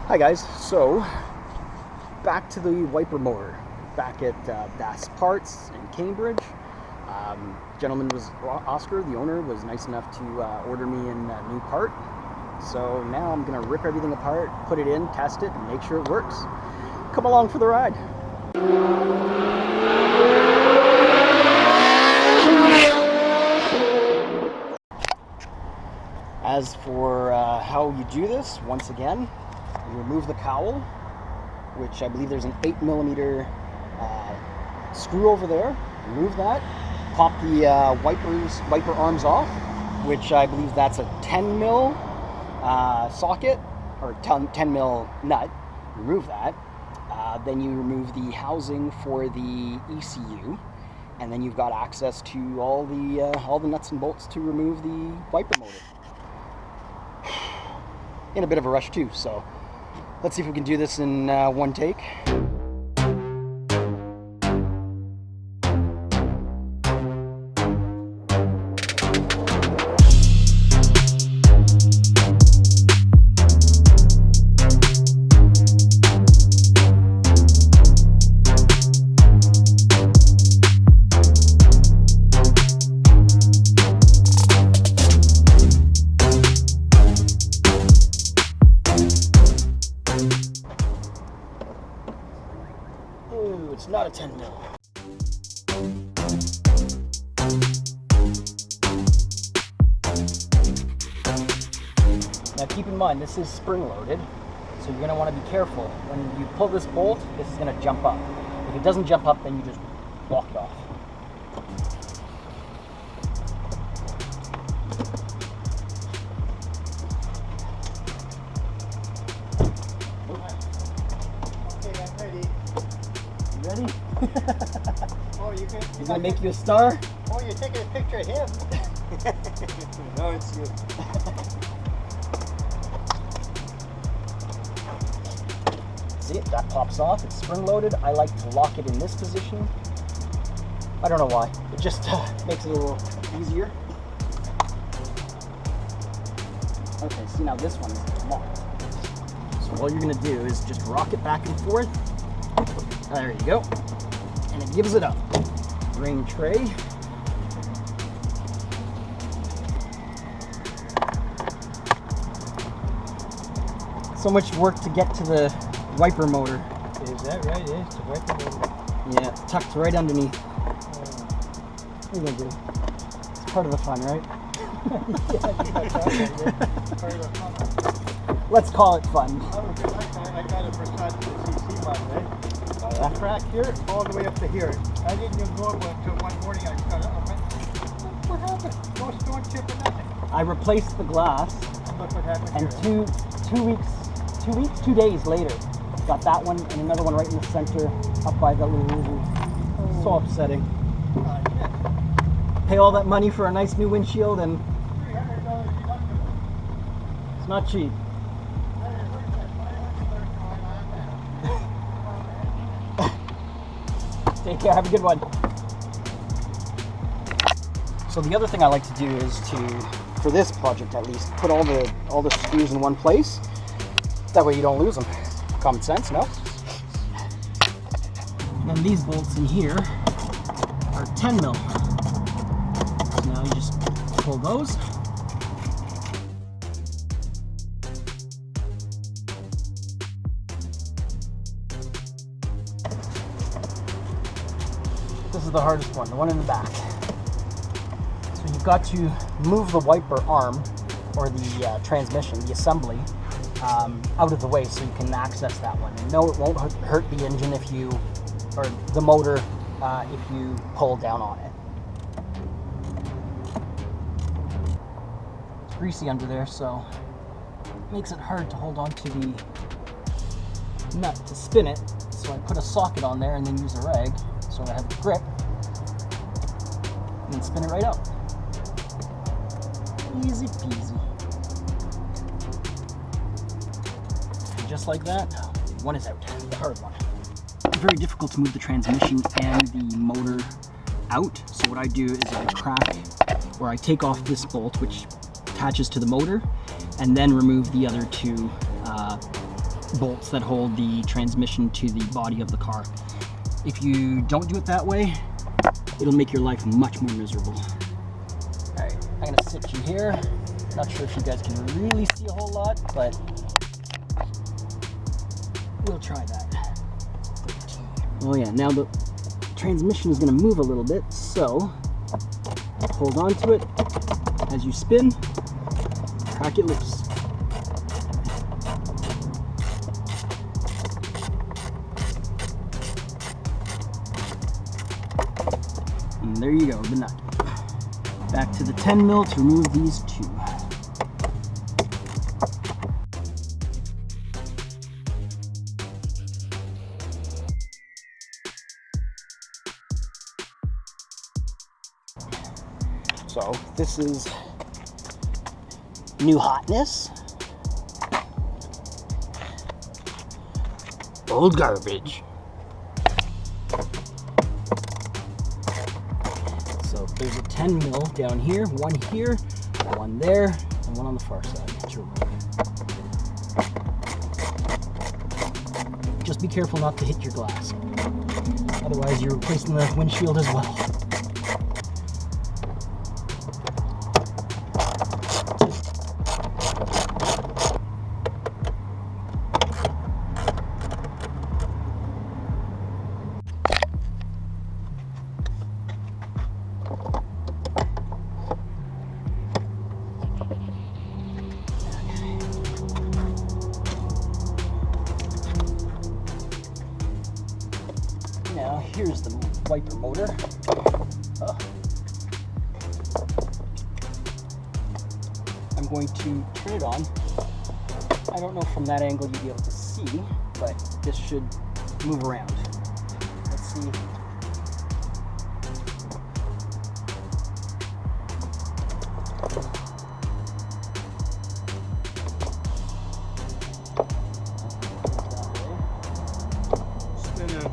Hi guys, so back to the wiper motor, back at Bass Parts in Cambridge. Gentleman was Oscar, the owner, was nice enough to order me in a new part. So now I'm gonna rip everything apart, put it in, test it, and make sure it works. Come along for the ride. As for how you do this, once again, you remove the cowl, which I believe there's an 8mm screw over there. Remove that. Pop the wiper arms off, which I believe that's a 10mm socket or 10mm nut. Remove that. Then you remove the housing for the ECU, and then you've got access to all the nuts and bolts to remove the wiper motor. In a bit of a rush too, so let's see if we can do this in one take. Ooh, it's not a 10mm. Now keep in mind, this is spring loaded, so you're going to want to be careful. When you pull this bolt, this is going to jump up. If it doesn't jump up, then you just walk it off. Ready? Oh, you can. He's gonna make you a star. Oh, you're taking a picture of him. No, it's you. See, that pops off. It's spring loaded. I like to lock it in this position. I don't know why. It just makes it a little easier. Okay, see, now this one is locked. So all you're gonna do is just rock it back and forth. There you go. And it gives it up. Ring tray. So much work to get to the wiper motor. Is that right? It is the wiper motor. Yeah, it's tucked right underneath. What are you gonna do? It's part of the fun, right? Part of the fun. Let's call it fun. I got it for CC one, right? That Crack here, all the way up to here. I didn't even know about until one morning I got up. I went, what happened? No stone chip or nothing. I replaced the glass, Look what happened and here. 2 days later, got that one and another one right in the center, up by that little loser. So upsetting. Yeah. Pay all that money for a nice new windshield, and $300 it's not cheap. Take care, have a good one. So the other thing I like to do is for this project at least, put all the screws in one place. That way you don't lose them. Common sense, no? And then these bolts in here are 10mm. So now you just pull those. This is the hardest one, the one in the back. So you've got to move the wiper arm, or the transmission, the assembly, out of the way so you can access that one. And no, it won't hurt the engine or the motor, if you pull down on it. It's greasy under there, so it makes it hard to hold on to the nut to spin it. So I put a socket on there and then use a rag so I have a grip, and then spin it right out. Easy peasy. And just like that, one is out, the hard one. It's very difficult to move the transmission and the motor out, so what I do is I crack, or I take off this bolt which attaches to the motor, and then remove the other two bolts that hold the transmission to the body of the car. If you don't do it that way, it'll make your life much more miserable. All right, I'm gonna sit you here. Not sure if you guys can really see a whole lot, but we'll try that. Oh yeah, now the transmission is gonna move a little bit, so hold on to it as you spin, crack it loose. And there you go, the nut. Back to the 10 mil to remove these two. So this is new hotness. Old garbage. So there's a 10 mil down here, one there, and one on the far side. Just be careful not to hit your glass. Otherwise you're replacing the windshield as well. Now here's the wiper motor. I'm going to turn it on. I don't know from that angle you'll be able to see, but this should move around. Let's see. Spin it.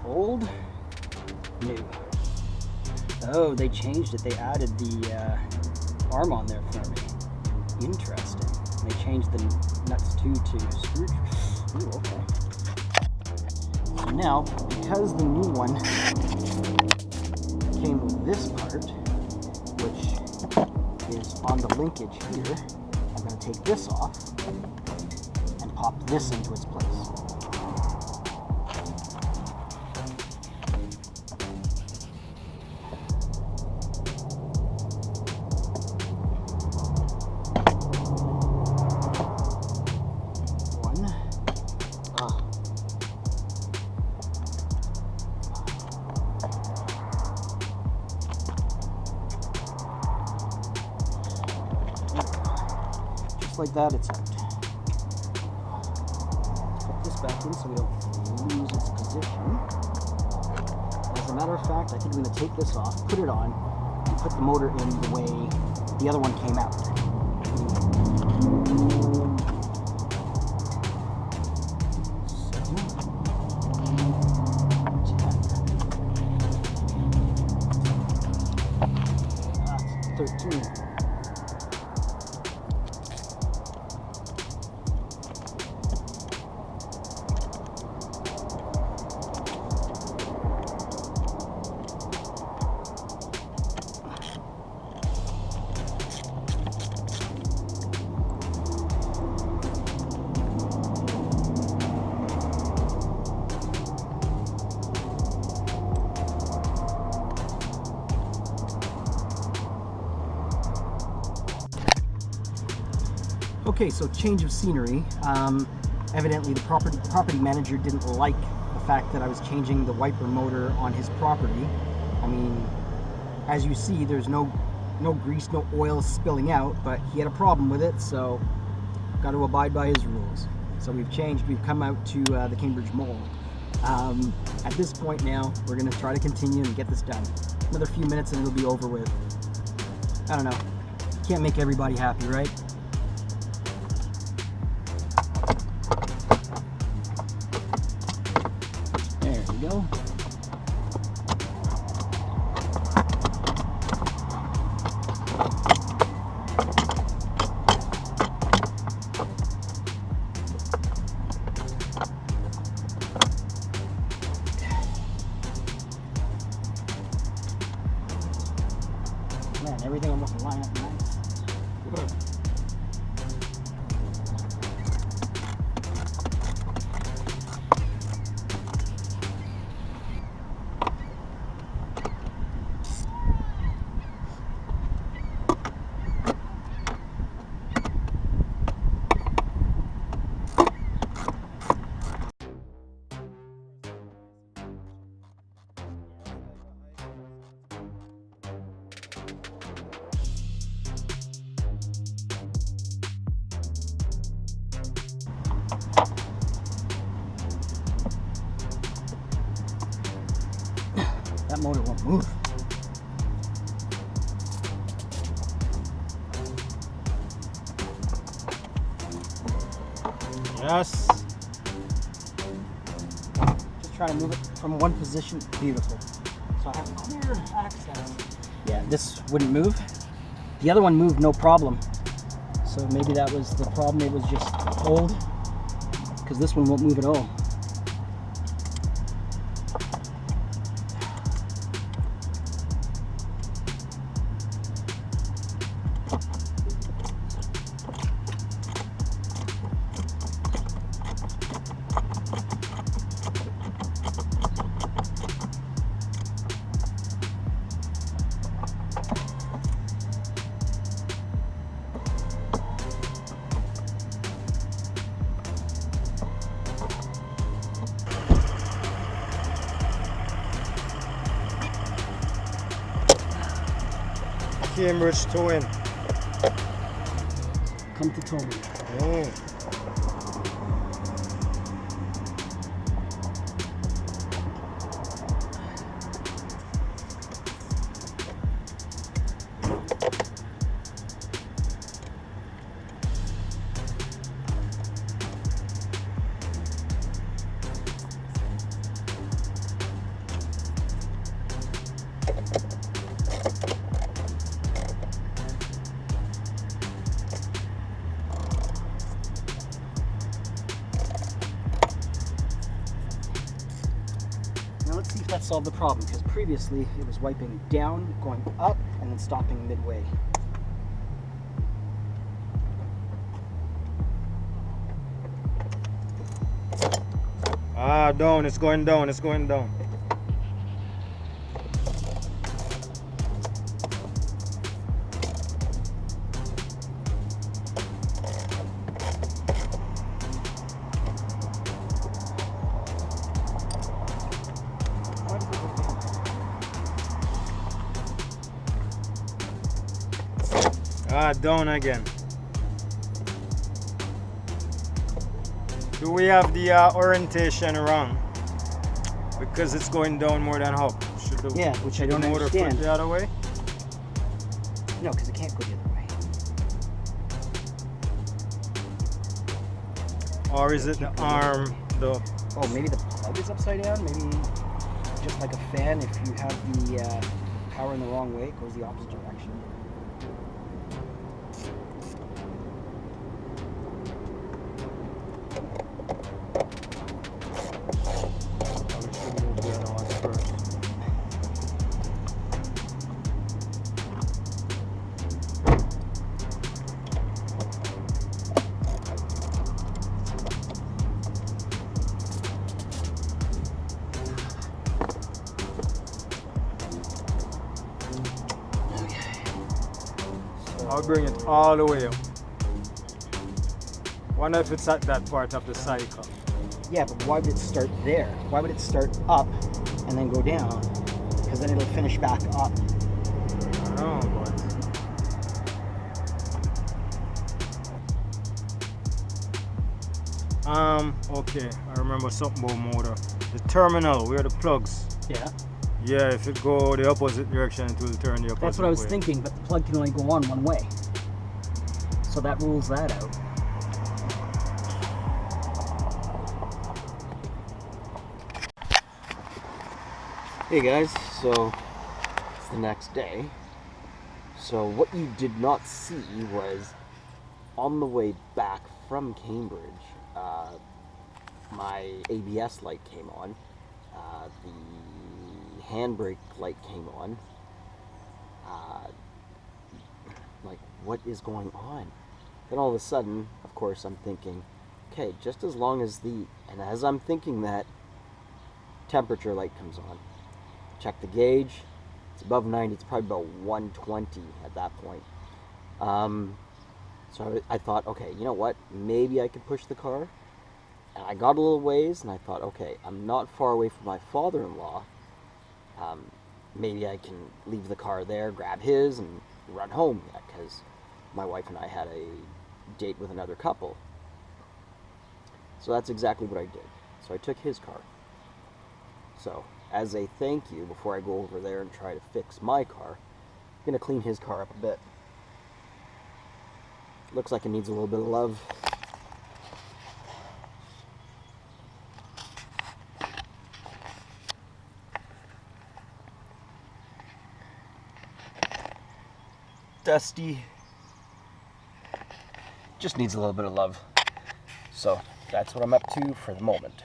Old, new. Oh, they changed it. They added the arm on there for me. Interesting. They changed the nuts too to screw. Ooh, okay. So now, because the new one came with this part, which is on the linkage here, I'm going to take this off and pop this into its place. Just like that, it's out. Let's put this back in so we don't lose its position. As a matter of fact, I think I'm going to take this off, put it on, and put the motor in the way the other one came out. So, 13. Okay, so change of scenery. Evidently the property manager didn't like the fact that I was changing the wiper motor on his property. I mean, as you see, there's no grease, no oil spilling out, but he had a problem with it, so got to abide by his rules. So we've come out to the Cambridge Mall. At this point now, we're going to try to continue and get this done. Another few minutes and it'll be over with. I don't know. Can't make everybody happy, right? go. Man, everything almost lined up nice. Good. That motor won't move. Yes. Just trying to move it from one position. Beautiful. So I have clear access. Yeah, this wouldn't move. The other one moved no problem. So maybe that was the problem. It was just hold, because this one won't move at all. Cambridge towing. Come to tow me. Now let's see if that solved the problem, because previously it was wiping down, going up, and then stopping midway. Ah, down, it's going down, it's going down. Ah, down again. Do we have the orientation wrong? Because it's going down more than up. Should the, Yeah, which I don't the motor understand. flip the other way? No, because it can't go the other way. Or is it the arm, the... Oh, maybe the plug is upside down? Maybe just like a fan, if you have the power in the wrong way, it goes the opposite direction. Probably should move the other one first. I'll bring it all the way up. Wonder if it's at that part of the cycle. Yeah, but why would it start there? Why would it start up and then go down? Because then it'll finish back up. I don't know, but... okay, I remember something about motor. The terminal, where the plugs. Yeah. Yeah, if it go the opposite direction, it will turn the opposite That's what I was way. thinking, but the plug can only go on one way. So that rules that out. Hey guys, so it's the next day. So what you did not see was on the way back from Cambridge, my ABS light came on, the handbrake light came on. Like, what is going on? Then all of a sudden, of course, I'm thinking, okay, just as long as and as I'm thinking that, temperature light comes on. Check the gauge, it's above 90, it's probably about 120 at that point. So I thought, okay, you know what, maybe I could push the car. And I got a little ways, and I thought, okay, I'm not far away from my father-in-law. Maybe I can leave the car there, grab his, and run home, because my wife and I had a date with another couple. So that's exactly what I did. So I took his car. So, as a thank you, before I go over there and try to fix my car, I'm going to clean his car up a bit. Looks like it needs a little bit of love. Dusty. Just needs a little bit of love. So, that's what I'm up to for the moment.